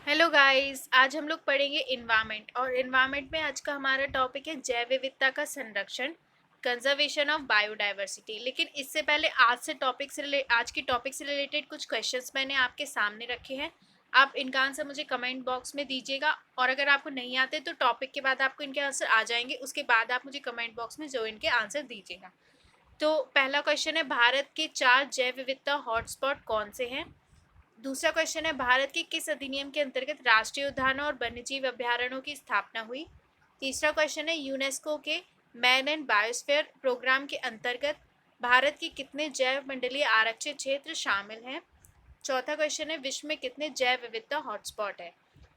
Hello guys, आज हम लोग पढ़ेंगे इन्वायरमेंट। और इन्वायरमेंट में आज का हमारा टॉपिक है जैव विविधता का संरक्षण, कंजर्वेशन ऑफ बायोडाइवर्सिटी। लेकिन इससे पहले आज की टॉपिक से रिलेटेड कुछ क्वेश्चंस मैंने आपके सामने रखे हैं। आप इनका आंसर मुझे कमेंट बॉक्स में दीजिएगा, और अगर आपको नहीं आते तो टॉपिक के बाद आपको इनके आंसर आ जाएंगे, उसके बाद आप मुझे कमेंट बॉक्स में जो इनके आंसर दीजिएगा। तो पहला क्वेश्चन है, भारत के 4 जैव विविधता हॉटस्पॉट कौन से हैं। दूसरा क्वेश्चन है, भारत के किस अधिनियम के अंतर्गत राष्ट्रीय उद्यानों और वन्यजीव अभ्यारण्यों की स्थापना हुई। तीसरा क्वेश्चन है, यूनेस्को के मैन एंड बायोस्फीयर प्रोग्राम के अंतर्गत भारत के कितने जैव मंडलीय आरक्षित क्षेत्र शामिल हैं। चौथा क्वेश्चन है, विश्व में कितने जैव विविधता हॉटस्पॉट है।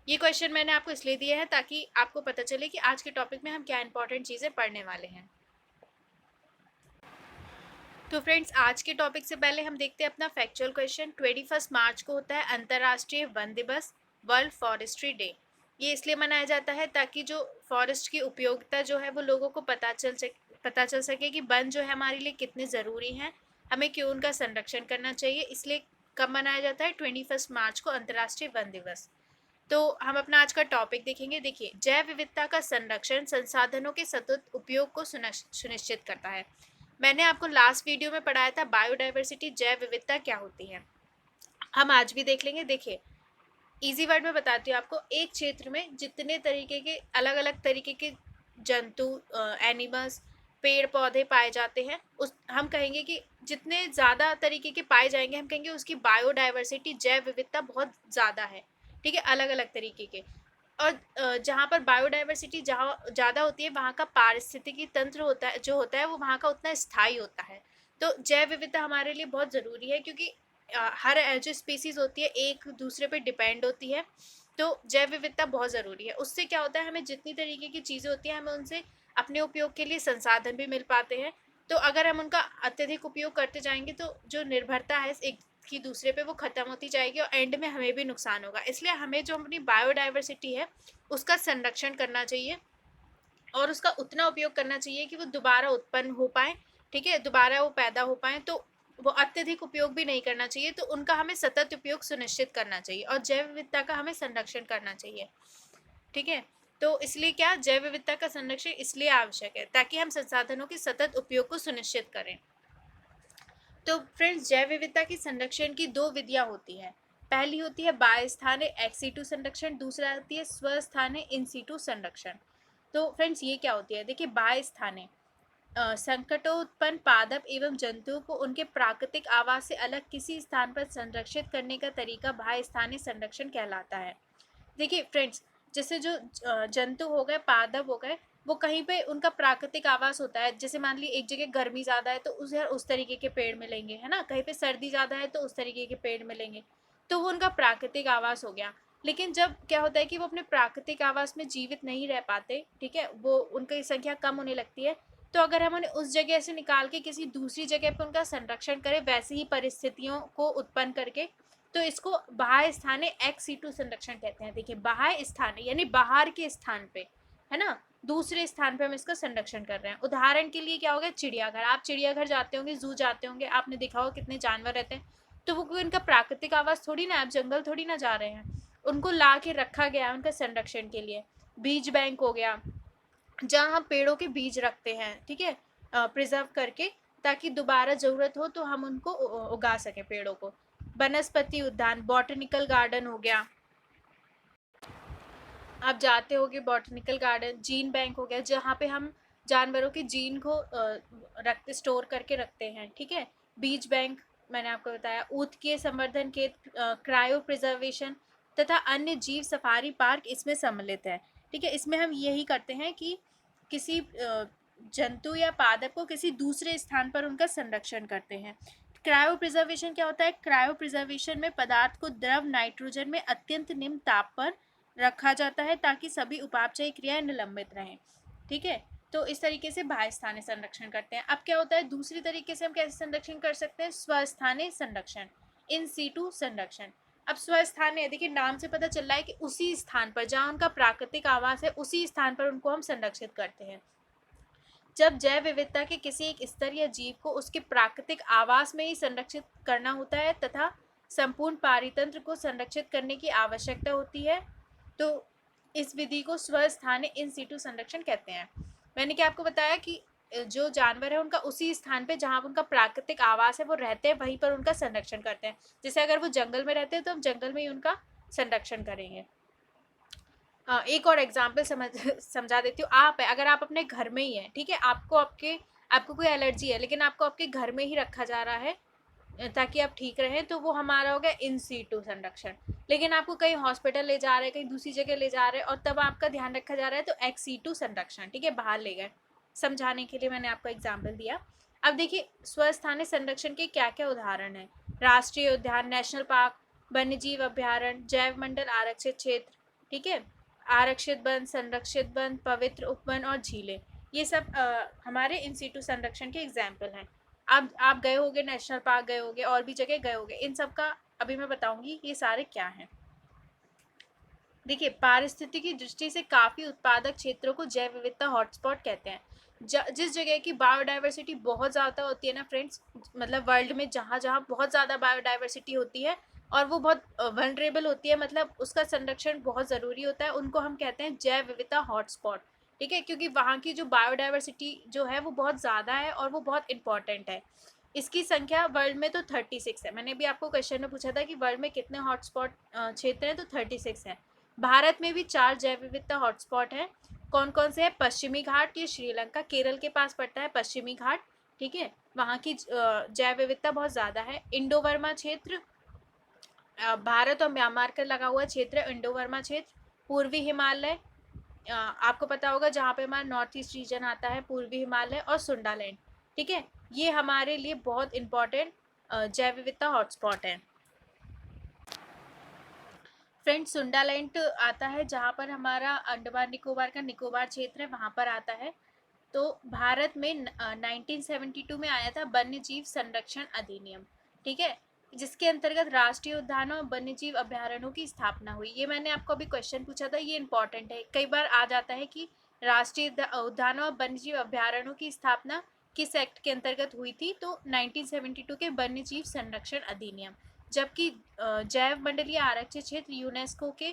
ये क्वेश्चन मैंने आपको इसलिए दिए हैं ताकि आपको पता चले कि आज के टॉपिक में हम क्या इंपॉर्टेंट चीज़ें पढ़ने वाले हैं। तो फ्रेंड्स, आज के टॉपिक से पहले हम देखते हैं अपना फैक्चुअल क्वेश्चन। 21 मार्च को होता है अंतर्राष्ट्रीय वन दिवस, वर्ल्ड फॉरेस्ट्री डे। ये इसलिए मनाया जाता है ताकि जो फॉरेस्ट की उपयोगिता जो है वो लोगों को पता चल सके कि वन जो है हमारे लिए कितने ज़रूरी हैं, हमें क्यों उनका संरक्षण करना चाहिए। इसलिए कब मनाया जाता है? 21 मार्च को अंतर्राष्ट्रीय वन दिवस। तो हम अपना आज का टॉपिक देखेंगे। देखिए, जैव विविधता का संरक्षण संसाधनों के सतत उपयोग को सुनिश्चित करता है। मैंने आपको लास्ट वीडियो में पढ़ाया था बायोडाइवर्सिटी, जैव विविधता क्या होती है। हम आज भी देख लेंगे। देखिए, इजी वर्ड में बताती हूँ आपको। एक क्षेत्र में जितने तरीके के अलग अलग तरीके के जंतु, एनिमल्स, पेड़ पौधे पाए जाते हैं, उस हम कहेंगे कि जितने ज़्यादा तरीके के पाए जाएंगे, हम कहेंगे उसकी बायोडाइवर्सिटी, जैव विविधता बहुत ज़्यादा है। ठीक है, अलग अलग तरीके के। और जहाँ पर बायोडाइवर्सिटी जहाँ ज़्यादा होती है, वहाँ का पारिस्थितिकी तंत्र होता है जो होता है वो वहाँ का उतना स्थायी होता है। तो जैव विविधता हमारे लिए बहुत ज़रूरी है, क्योंकि हर जो स्पीसीज होती है एक दूसरे पे डिपेंड होती है। तो जैव विविधता बहुत ज़रूरी है। उससे क्या होता है, हमें जितनी तरीके की चीज़ें होती हैं, हमें उनसे अपने उपयोग के लिए संसाधन भी मिल पाते हैं। तो अगर हम उनका अत्यधिक उपयोग करते जाएंगे तो जो निर्भरता है एक की दूसरे पे, वो ख़त्म होती जाएगी और एंड में हमें भी नुकसान होगा। इसलिए हमें जो अपनी बायोडाइवर्सिटी है उसका संरक्षण करना चाहिए, और उसका उतना उपयोग करना चाहिए कि वो दोबारा उत्पन्न हो पाए। ठीक है, दोबारा वो पैदा हो पाए। तो वो अत्यधिक उपयोग भी नहीं करना चाहिए, तो उनका हमें सतत उपयोग सुनिश्चित करना चाहिए, और जैव विविधता का हमें संरक्षण करना चाहिए। ठीक है, तो इसलिए क्या, जैव विविधता का संरक्षण इसलिए आवश्यक है ताकि हम संसाधनों के सतत उपयोग को सुनिश्चित करें। तो फ्रेंड्स, जैव विविधता के संरक्षण की दो विधियां होती हैं। पहली होती है बाह्यस्थानीय एक्स-सीटू संरक्षण, दूसरा होती है स्वस्थानीय इन-सीटू संरक्षण। तो फ्रेंड्स, ये क्या होती है? देखिए, बाह्यस्थानीय संकटोत्पन्न पादप एवं जंतुओं को उनके प्राकृतिक आवास से अलग किसी स्थान पर संरक्षित करने का तरीका बाह्य स्थानीय संरक्षण कहलाता है। देखिए फ्रेंड्स, जैसे जो जंतु हो गए, पादप हो गए, वो कहीं पे उनका प्राकृतिक आवास होता है। जैसे मान ली एक जगह गर्मी ज़्यादा है तो उस तरीके के पेड़ मिलेंगे, है ना। कहीं पे सर्दी ज़्यादा है तो उस तरीके के पेड़ मिलेंगे। तो वो उनका प्राकृतिक आवास हो गया। लेकिन जब क्या होता है कि वो अपने प्राकृतिक आवास में जीवित नहीं रह पाते, ठीक है, वो उनकी संख्या कम होने लगती है। तो अगर हम उन्हें उस जगह से निकाल के किसी दूसरी जगह पर उनका संरक्षण करें, वैसी ही परिस्थितियों को उत्पन्न करके, तो इसको बाह्य स्थानीय एक्स-सीटू संरक्षण कहते हैं। देखिए, बाह्य स्थानीय यानी बाहर के स्थान पे, है ना, दूसरे स्थान पे हम इसका संरक्षण कर रहे हैं। उदाहरण के लिए क्या हो गया, चिड़ियाघर। आप चिड़ियाघर जाते होंगे, जू जाते होंगे, आपने देखा होगा कितने जानवर रहते हैं। तो वो कोई इनका प्राकृतिक आवास थोड़ी ना, आप जंगल थोड़ी ना जा रहे हैं। उनको ला के रखा गया है उनका संरक्षण के लिए। बीज बैंक हो गया, जहाँ हम पेड़ों के बीज रखते हैं, ठीक है, प्रिजर्व करके, ताकि दोबारा ज़रूरत हो तो हम उनको उगा सकें पेड़ों को। वनस्पति उद्यान, बॉटनिकल गार्डन हो गया। आप जाते होगे बॉटनिकल गार्डन। जीन बैंक हो गया, जहाँ पे हम जानवरों के जीन को रखते, स्टोर करके रखते हैं। ठीक है, बीज बैंक मैंने आपको बताया। ऊतकीय संवर्धन केंद्र, क्रायो प्रिजर्वेशन तथा अन्य जीव सफारी पार्क इसमें सम्मिलित है। ठीक है, इसमें हम यही करते हैं कि किसी जंतु या पादप को किसी दूसरे स्थान पर उनका संरक्षण करते हैं। क्रायो प्रिजर्वेशन क्या होता है? क्रायो प्रिजर्वेशन में पदार्थ को द्रव नाइट्रोजन में अत्यंत निम्न ताप पर रखा जाता है ताकि सभी उपापचयी क्रियाएं निलंबित रहें। ठीक है, तो इस तरीके से बाह्य स्थानीय संरक्षण करते हैं। अब क्या होता है, दूसरी तरीके से हम कैसे संरक्षण कर सकते हैं? स्वस्थानीय संरक्षण, इन सीटू संरक्षण। अब स्वस्थानीय, देखिए नाम से पता चल रहा है कि उसी स्थान पर जहाँ उनका प्राकृतिक आवास है, उसी स्थान पर उनको हम संरक्षित करते हैं। जब जैव विविधता के किसी एक स्तर या जीव को उसके प्राकृतिक आवास में ही संरक्षित करना होता है तथा संपूर्ण पारितंत्र को संरक्षित करने की आवश्यकता होती है, तो इस विधि को स्वस्थानिक इन सीटू संरक्षण कहते हैं। मैंने क्या आपको बताया कि जो जानवर है उनका उसी स्थान पे जहाँ उनका प्राकृतिक आवास है वो रहते हैं, वहीं पर उनका संरक्षण करते हैं। जैसे अगर वो जंगल में रहते हैं तो हम जंगल में ही उनका संरक्षण करेंगे। एक और एग्जाम्पल समझा देती हूँ। आप है, अगर आप अपने घर में ही है, ठीक है, आपको कोई एलर्जी है, लेकिन आपको आपके घर में ही रखा जा रहा है ताकि आप ठीक रहें, तो वो हमारा हो गया इन सीटू संरक्षण। लेकिन आपको कहीं हॉस्पिटल ले जा रहे हैं, कहीं दूसरी जगह ले जा रहे हैं, और तब आपका ध्यान रखा जा रहा है, तो एक्स सीटू संरक्षण, ठीक है, बाहर ले गए। समझाने के लिए मैंने आपको एग्जाम्पल दिया। अब देखिए स्वस्थानिक संरक्षण के क्या क्या उदाहरण है। राष्ट्रीय उद्यान, नेशनल पार्क, वन्यजीव अभ्यारण्य, जैव मंडल, आरक्षित क्षेत्र, ठीक है, आरक्षित वन, संरक्षित वन, पवित्र उपवन और झीलें, ये सब हमारे इन सीटू संरक्षण के एग्जाम्पल हैं। अब आप गए होगे, नेशनल पार्क गए होगे, और भी जगह गए होगे, इन सब का अभी मैं बताऊंगी ये सारे क्या हैं। देखिए पारिस्थितिकी दृष्टि से काफी उत्पादक क्षेत्रों को जैव विविधता हॉटस्पॉट कहते हैं। जिस जगह की बायोडाइवर्सिटी बहुत ज़्यादा होती है ना फ्रेंड्स, मतलब वर्ल्ड में जहाँ जहाँ बहुत ज़्यादा बायोडाइवर्सिटी होती है और वो बहुत वनरेबल होती है, मतलब उसका संरक्षण बहुत ज़रूरी होता है, उनको हम कहते हैं जैव विविधता हॉटस्पॉट, ठीक है, क्योंकि वहाँ की जो बायोडाइवर्सिटी जो है वो बहुत ज़्यादा है और वो बहुत इंपॉर्टेंट है। इसकी संख्या वर्ल्ड में तो 36 है। मैंने भी आपको क्वेश्चन में पूछा था कि वर्ल्ड में कितने हॉटस्पॉट क्षेत्र हैं, तो 36 है। भारत में भी 4 जैव विविधता हॉटस्पॉट हैं। कौन कौन से हैं? पश्चिमी घाट, ये श्रीलंका केरल के पास पड़ता है पश्चिमी घाट, ठीक है, वहाँ की जैव विविधता बहुत ज़्यादा है। इंडो वर्मा क्षेत्र, भारत और म्यांमार का लगा हुआ क्षेत्र है इंडो वर्मा क्षेत्र। पूर्वी हिमालय, आपको पता होगा जहाँ पे हमारा नॉर्थ ईस्ट रीजन आता है, पूर्वी हिमालय और सुंडालैंड, ठीक है, ये हमारे लिए बहुत इंपॉर्टेंट जैव विविधता हॉटस्पॉट है। फ्रेंड्स सुंडालैंड आता है जहाँ पर हमारा अंडमान निकोबार का निकोबार क्षेत्र है, वहाँ पर आता है। तो भारत में 1972 में आया था वन्य जीव संरक्षण अधिनियम, ठीक है, जिसके अंतर्गत राष्ट्रीय उद्यानों और वन्य जीव अभ्यारण्यों की स्थापना हुई। ये मैंने आपको अभी क्वेश्चन पूछा था, ये इंपॉर्टेंट है, कई बार आ जाता है कि राष्ट्रीय उद्यानों और वन्य जीव अभ्यारण्यों की स्थापना किस एक्ट के अंतर्गत हुई थी, तो 1972 के वन्य जीव संरक्षण अधिनियम। जबकि जैव मंडलीय आरक्षित क्षेत्र यूनेस्को के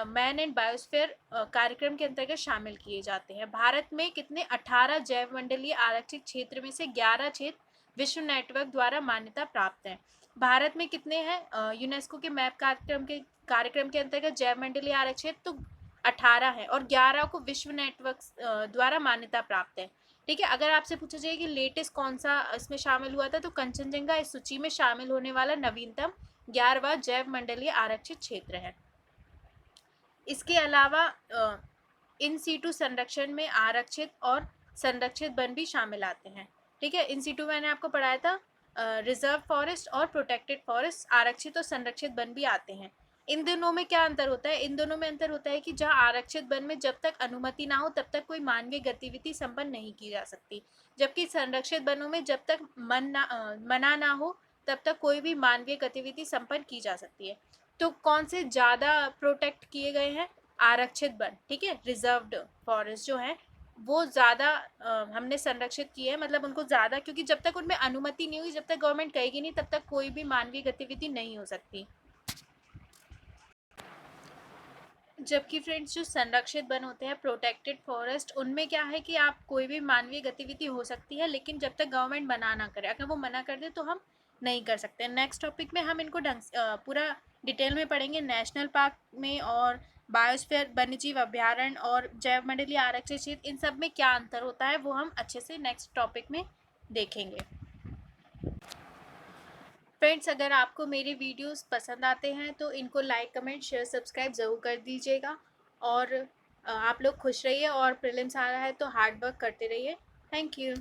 मैन एंड बायोस्फीयर कार्यक्रम के अंतर्गत शामिल किए जाते हैं। भारत में कितने 18 जैव मंडलीय आरक्षित क्षेत्र में से 11 क्षेत्र विश्व नेटवर्क द्वारा मान्यता प्राप्त हैं। भारत में कितने हैं यूनेस्को के मैप कार्यक्रम के अंतर्गत जैव मंडलीय आरक्षित, तो 18 है, और 11 को विश्व नेटवर्क द्वारा मान्यता प्राप्त है, ठीक है। अगर आपसे पूछा जाए कि लेटेस्ट कौन सा इसमें शामिल हुआ था, तो कंचनजंगा इस सूची में शामिल होने वाला नवीनतम 11वां जैव मंडलीय आरक्षित क्षेत्र है। इसके अलावा इन सीटू संरक्षण में आरक्षित और संरक्षित वन भी शामिल आते हैं, ठीक है। इन सीटू मैंने आपको पढ़ाया था, रिजर्व फॉरेस्ट और प्रोटेक्टेड फॉरेस्ट, आरक्षित और संरक्षित वन भी आते हैं। इन दोनों में क्या अंतर होता है? इन दोनों में अंतर होता है कि जहाँ आरक्षित वन में जब तक अनुमति ना हो तब तक कोई मानवीय गतिविधि संपन्न नहीं की जा सकती, जबकि संरक्षित वनों में जब तक मना ना हो तब तक कोई भी मानवीय गतिविधि संपन्न की जा सकती है। तो कौन से ज़्यादा प्रोटेक्ट किए गए हैं? आरक्षित वन, ठीक है, रिजर्व्ड फॉरेस्ट जो है वो ज़्यादा हमने संरक्षित किए हैं, मतलब उनको ज़्यादा, क्योंकि जब तक उनमें अनुमति नहीं हुई, जब तक गवर्नमेंट कहेगी नहीं, तब तक कोई भी मानवीय गतिविधि नहीं हो सकती। जबकि फ्रेंड्स जो संरक्षित वन होते हैं, प्रोटेक्टेड फॉरेस्ट, उनमें क्या है कि आप कोई भी मानवीय गतिविधि हो सकती है, लेकिन जब तक गवर्नमेंट मना ना करे, अगर वो मना कर दे तो हम नहीं कर सकते। नेक्स्ट टॉपिक में हम इनको पूरा डिटेल में पढ़ेंगे, नेशनल पार्क में और बायोस्फीयर, वन्यजीव अभ्यारण्य और जैव मंडलीय आरक्षित क्षेत्र, इन सब में क्या अंतर होता है वो हम अच्छे से नेक्स्ट टॉपिक में देखेंगे। फ्रेंड्स अगर आपको मेरे वीडियोस पसंद आते हैं तो इनको लाइक, कमेंट, शेयर, सब्सक्राइब ज़रूर कर दीजिएगा, और आप लोग खुश रहिए, और प्रीलिम्स आ रहा है तो हार्ड वर्क करते रहिए। Thank you.